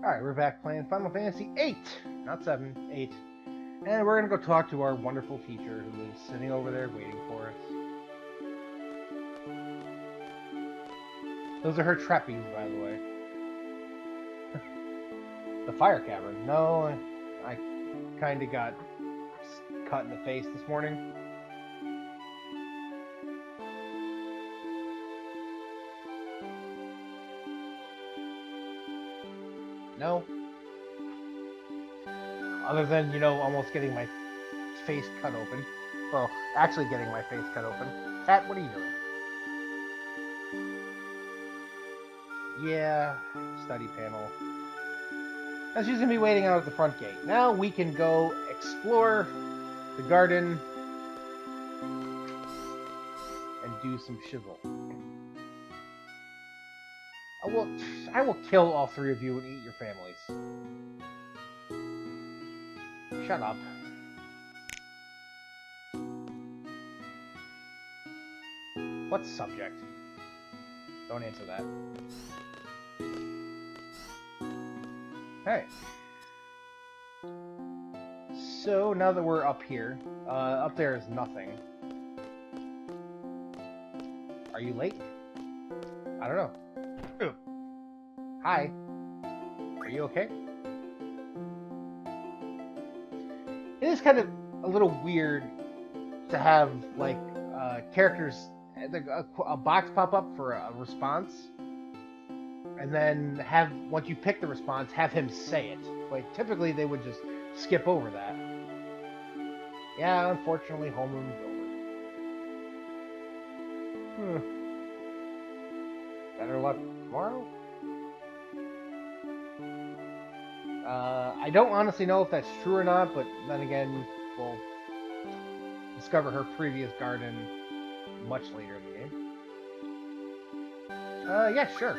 Alright, we're back playing Final Fantasy VIII. Not 7, 8. And we're going to go talk to our wonderful teacher who is sitting over there waiting for us. Those are her trapeze, by the way. The fire cavern. No, I kind of got cut in the face this morning. No. Other than, almost getting my face cut open. Well, actually getting my face cut open. Cat, what are you doing? Yeah, study panel. Now she's going to be waiting out at the front gate. Now we can go explore the garden and do some shizzle. I will kill all three of you and eat your families. Shut up. What subject? Don't answer that. Hey. So, now that we're up here, up there is nothing. Are you late? I don't know. Ooh. Hi. Are you okay? It is kind of a little weird to have, like, characters, a box pop up for a response, and then once you pick the response, have him say it. Like, typically they would just skip over that. Yeah, unfortunately, homeroom's over. Better luck tomorrow? I don't honestly know if that's true or not, but then again, we'll discover her previous garden much later in the game. Yeah, sure.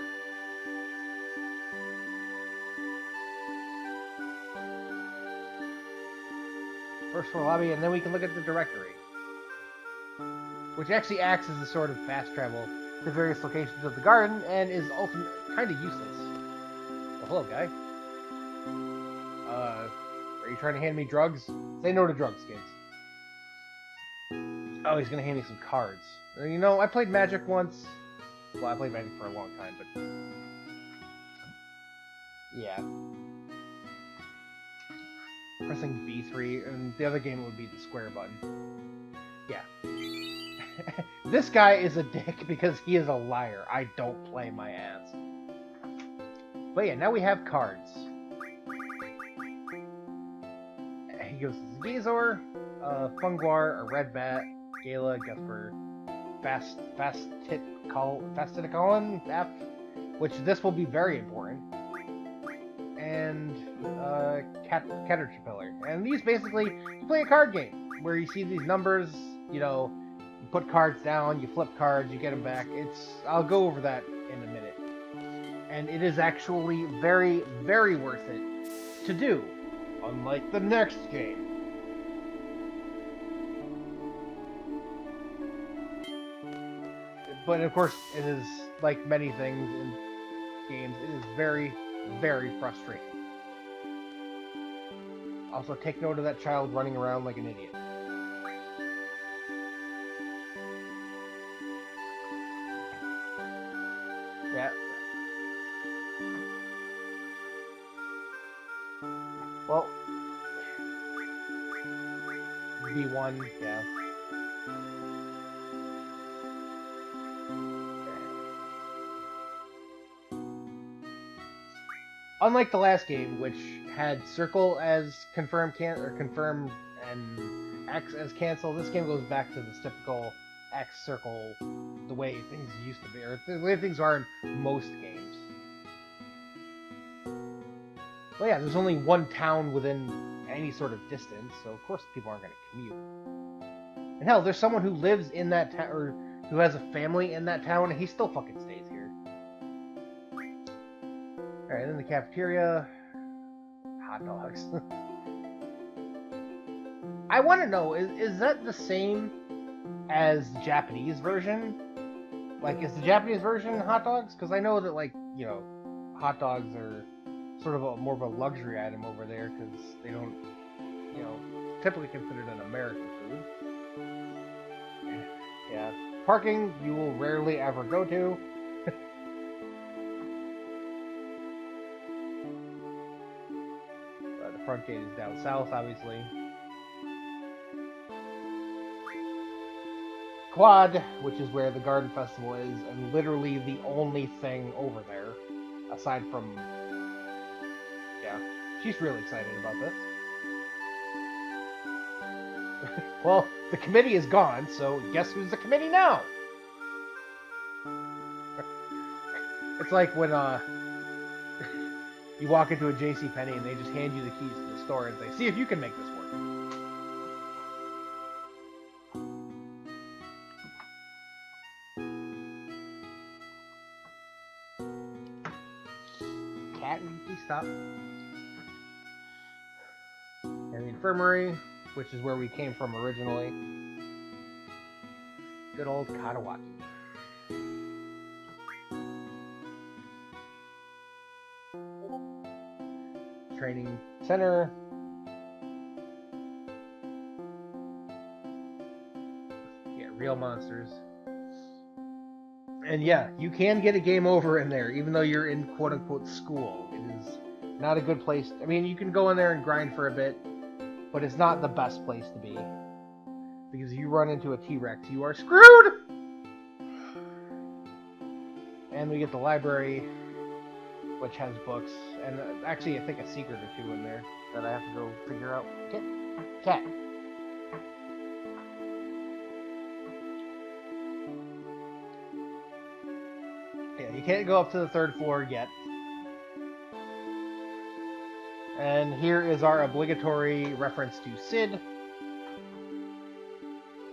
First floor lobby, and then we can look at the directory, which actually acts as a sort of fast travel to various locations of the garden, and is ultimately kind of useless. Well, hello, guy. Are you trying to hand me drugs? Say no to drugs, kids. Oh, he's gonna hand me some cards. I played Magic once. Well, I played Magic for a long time, but... yeah. Pressing B3, and the other game would be the square button. Yeah. This guy is a dick because he is a liar. I don't play my ass. But yeah, now we have cards. He goes Gazor, Funguar, a Red Bat, Gala, Gusper, Fastiticolin, F, which this will be very important, and Caterpillar. And these basically, you play a card game where you see these numbers, you put cards down, you flip cards, you get them back. I'll go over that in a minute. And it is actually very, very worth it to do, unlike the next game. But of course, it is, like many things in games, it is very, very frustrating. Also, take note of that child running around like an idiot. Yeah. Well, V1, yeah. Unlike the last game, which had circle as confirm and X as cancel, this game goes back to the typical X circle, the way things used to be, or the way things are in most games. Well, yeah, there's only one town within any sort of distance, so of course people aren't going to commute. And hell, there's someone who lives in that town, or who has a family in that town, and he still fucking stays here. Alright, then the cafeteria. Hot dogs. I want to know, is that the same as the Japanese version? Like, is the Japanese version hot dogs? Because I know that, like, hot dogs are sort of more of a luxury item over there because they don't, you know, typically considered an American food. Yeah, parking you will rarely ever go to. The front gate is down south, obviously. Quad, which is where the Garden Festival is, and literally the only thing over there, aside from... Yeah, she's really excited about this. Well, the committee is gone, so guess who's the committee now? It's like when you walk into a JCPenney and they just hand you the keys to the store and say, see if you can make this work. Cat, please stop. And the Infirmary, which is where we came from originally. Good old Katawaki. Training center. Yeah, real monsters. And yeah, you can get a game over in there, even though you're in quote-unquote school. It is not a good place. I mean, you can go in there and grind for a bit, but it's not the best place to be. Because if you run into a T-Rex, you are screwed! And we get the library, which has books, and actually I think a secret or two in there that I have to go figure out. Cat. Yeah, you can't go up to the 3rd floor yet. And here is our obligatory reference to Sid,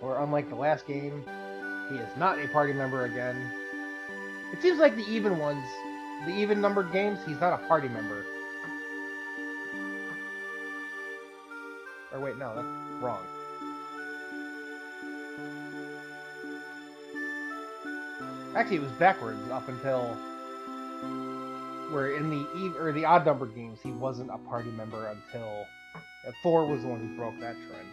where unlike the last game, he is not a party member again. It seems like the even ones, the even numbered games, he's not a party member. Or wait, no, that's wrong. Actually, it was backwards up until where in the odd numbered games he wasn't a party member until Thor was the one who broke that trend.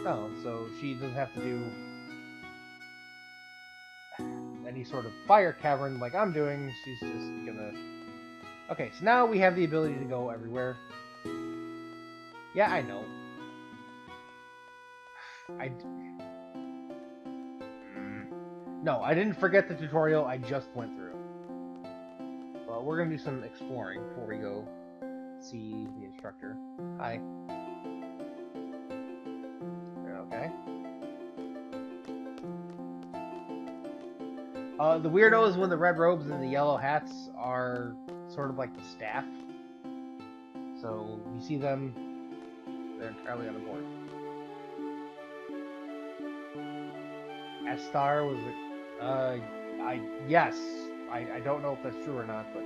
Oh, so she doesn't have to do any sort of fire cavern like I'm doing. She's just gonna... Okay, so now we have the ability to go everywhere. Yeah, I know. No, I didn't forget the tutorial I just went through. Well, we're gonna do some exploring before we go see the instructor. Hi. Okay. The weirdos with the red robes and the yellow hats are sort of like the staff. So you see them, they're entirely on the board. S-Star was it? Yes. I don't know if that's true or not, but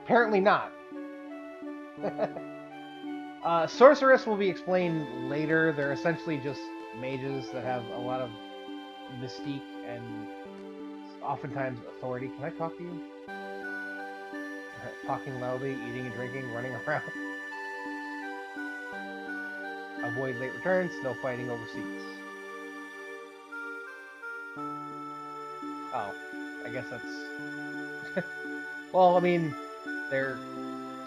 apparently not. Sorceress will be explained later. They're essentially just mages that have a lot of mystique and oftentimes authority. Can I talk to you? Talking loudly, eating and drinking, running around. Avoid late returns, no fighting over seats. Oh, I guess that's... Well, I mean, they're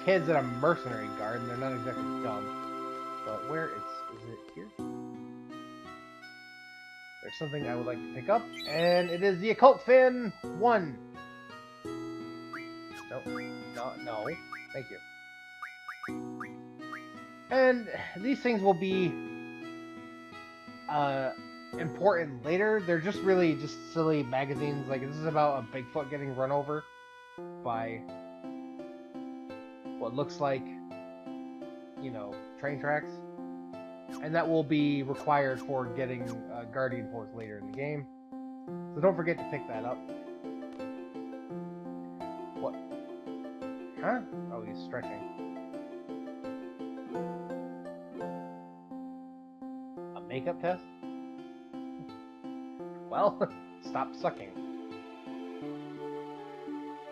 kids at a mercenary guard, and they're not exactly dumb. But where is it here? There's something I would like to pick up, and it is the Occult Fin 1. No, thank you. And these things will be important later. They're just really just silly magazines. Like, this is about a Bigfoot getting run over by what looks like, you know, train tracks. And that will be required for getting Guardian Force later in the game. So don't forget to pick that up. What? Huh? Oh, he's stretching. A makeup test? Well, stop sucking.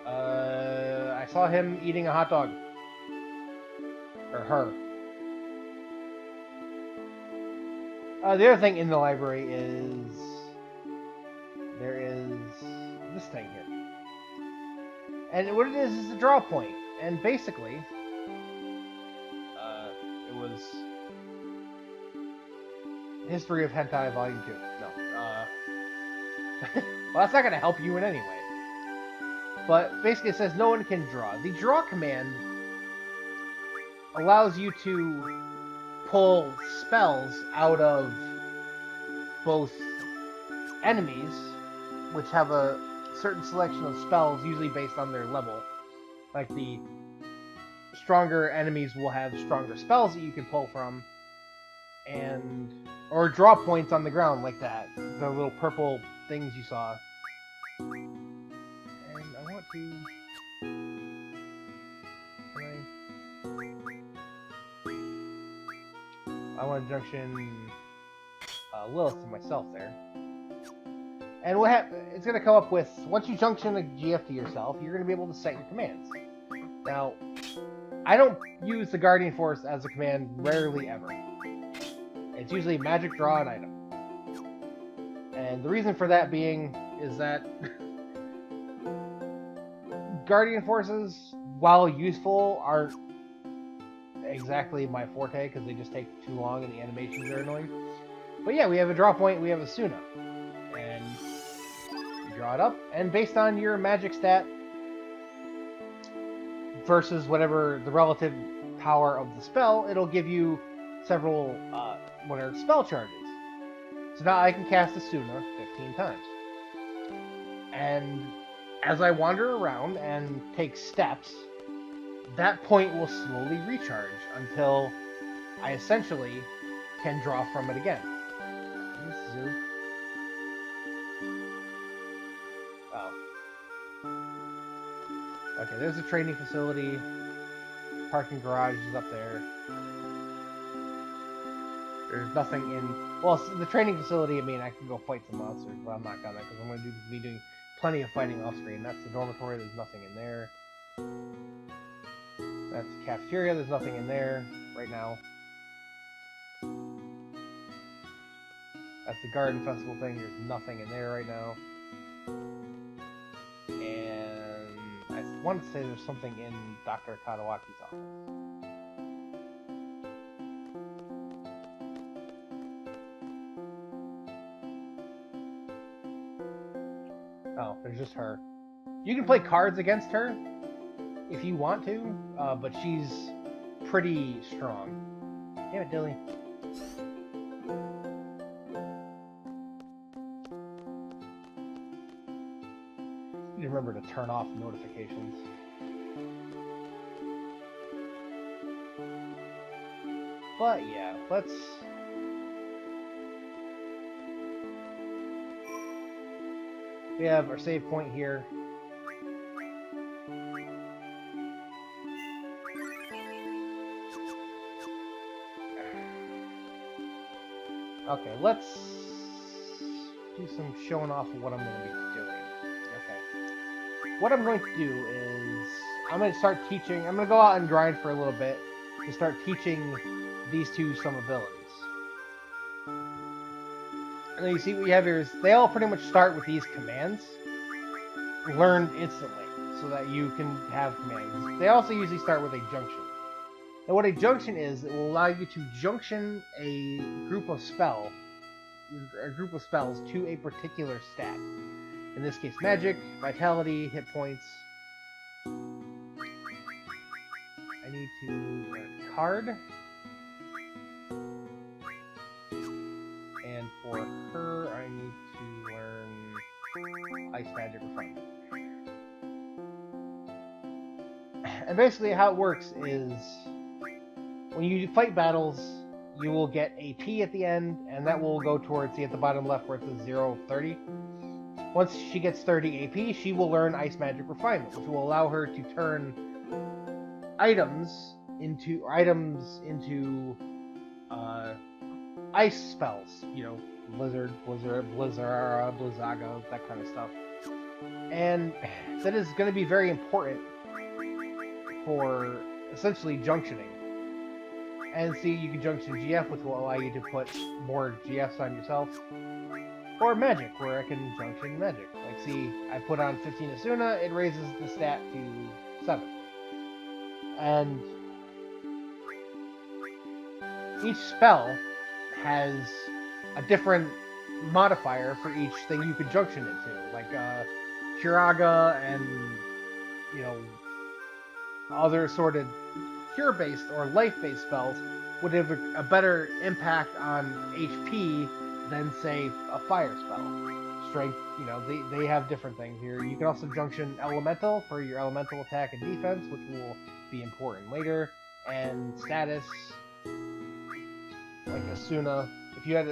I saw him eating a hot dog. Or her. The other thing in the library is there is this thing here. And what it is a draw point. And basically, it was History of Hentai Volume 2. No. Well, that's not going to help you in any way. But basically it says no one can draw. The draw command allows you to pull spells out of both enemies, which have a certain selection of spells, usually based on their level. Like the stronger enemies will have stronger spells that you can pull from, or draw points on the ground like that. The little purple things you saw. And I want to... I want to junction Lilith to myself there. And what it's going to come up with, once you junction a GF to yourself, you're going to be able to set your commands. Now, I don't use the Guardian Force as a command rarely ever. It's usually magic, draw, and item. And the reason for that being is that Guardian Forces, while useful, aren't exactly my forte because they just take too long and the animations are annoying. But yeah, we have a draw point, we have a Suna. And you draw it up, and based on your magic stat versus whatever the relative power of the spell, it'll give you several what are spell charges. So now I can cast a Suna 15 times. And as I wander around and take steps, that point will slowly recharge until I essentially can draw from it again. Zoo. Oh. Okay, there's a training facility. Parking garage is up there. There's nothing in... Well, the training facility, I mean, I can go fight some monsters, but I'm not gonna, because I'm going to be doing plenty of fighting off screen. That's the dormitory, there's nothing in there. That's the cafeteria, there's nothing in there right now. That's the garden festival thing, there's nothing in there right now. And I want to say there's something in Dr. Katawaki's office. Oh, there's just her. You can play cards against her if you want to, but she's pretty strong. Damn it, Dilly. You need to remember to turn off notifications. But yeah, let's... We have our save point here. Okay, let's do some showing off of what I'm going to be doing. Okay. What I'm going to do is I'm going to start teaching. I'm going to go out and grind for a little bit to start teaching these two some abilities. And then you see what we have here is they all pretty much start with these commands learned instantly so that you can have commands. They also usually start with a junction. And what a junction is, it will allow you to junction a group of spells to a particular stat. In this case, magic, vitality, hit points. I need to learn card. And for her, I need to learn Ice Magic Refinement. And basically how it works is when you fight battles, you will get AP at the end, and that will go towards, see at the bottom left where it says 0-30. Once she gets 30 AP, she will learn Ice Magic Refinement, which will allow her to turn items into ice spells. You know, Blizzard, Blizzaga, that kind of stuff. And that is going to be very important for essentially junctioning. And see, you can junction GF, which will allow you to put more GFs on yourself. Or magic, where I can junction magic. Like, see, I put on 15 Asuna, it raises the stat to 7. And each spell has a different modifier for each thing you could junction it to. Like, Curaga and, you know, other assorted cure-based or life-based spells would have a better impact on HP than, say, a fire spell. Strength, you know, they have different things here. You can also junction elemental for your elemental attack and defense, which will be important later, and status, like Asuna. If you had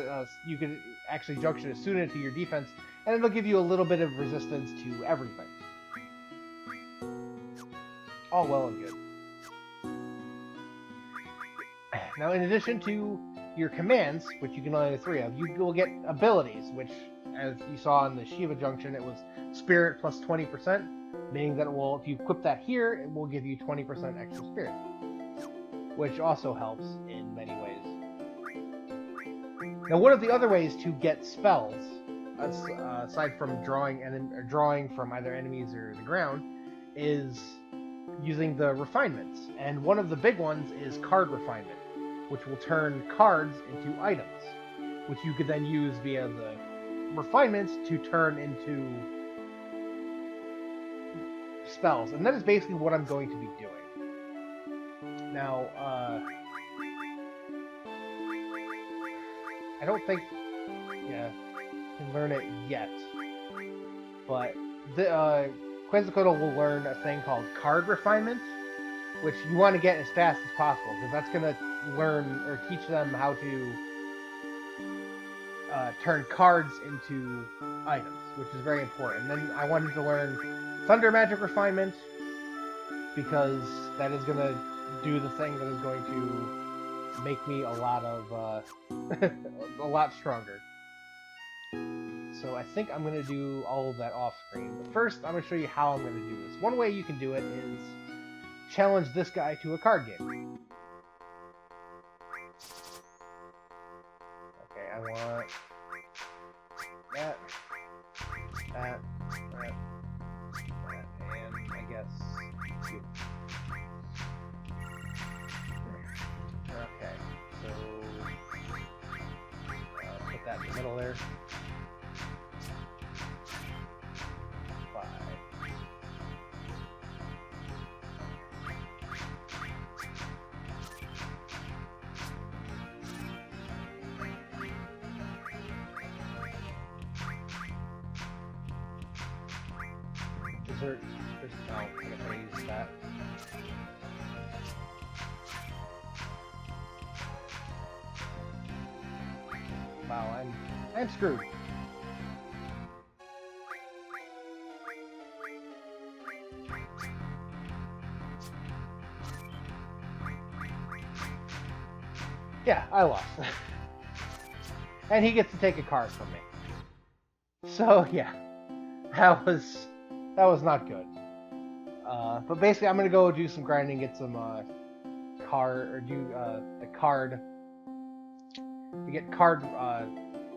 you could actually junction Asuna to your defense, and it'll give you a little bit of resistance to everything. All well and good. Now, in addition to your commands, which you can only have 3 of, you will get abilities, which, as you saw in the Shiva Junction, it was Spirit plus 20%, meaning that it will, if you equip that here, it will give you 20% extra Spirit, which also helps in many ways. Now, one of the other ways to get spells, aside from drawing from either enemies or the ground, is using the refinements. And one of the big ones is card refinement, which will turn cards into items, which you could then use via the refinements to turn into spells. And that is basically what I'm going to be doing. Now, I don't think, yeah, you can learn it yet, but the Quetzalcoatl will learn a thing called card refinement, which you want to get as fast as possible, because that's going to learn or teach them how to turn cards into items, which is very important. And then I wanted to learn Thunder Magic Refinement, because that is going to do the thing that is going to make me a lot stronger. So I think I'm going to do all of that off screen. But first, I'm going to show you how I'm going to do this. One way you can do it is challenge this guy to a card game. Okay, I want that, and I guess you. Okay, so put that in the middle there. 5. There's no, I guess I use that. Wow, I'm screwed. Yeah, I lost. And he gets to take a card from me. So yeah, that was not good. But basically, I'm gonna go do some grinding, get some card, or do the card. To get card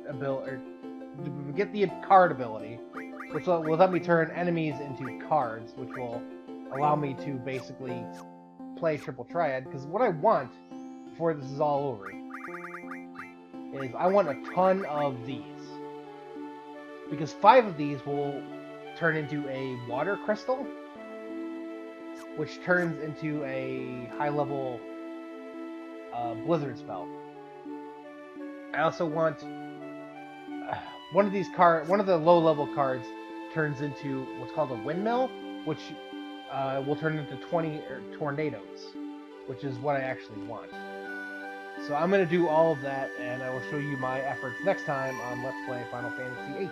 ability, or get the card ability, which will let me turn enemies into cards, which will allow me to basically play Triple Triad. Because what I want before this is all over is I want a ton of these, because 5 of these will turn into a water crystal, which turns into a high-level blizzard spell. I also want one of the low-level cards turns into what's called a windmill, which will turn into 20 tornadoes, which is what I actually want. So I'm going to do all of that, and I will show you my efforts next time on Let's Play Final Fantasy VIII.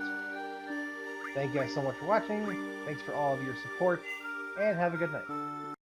Thank you guys so much for watching, thanks for all of your support, and have a good night.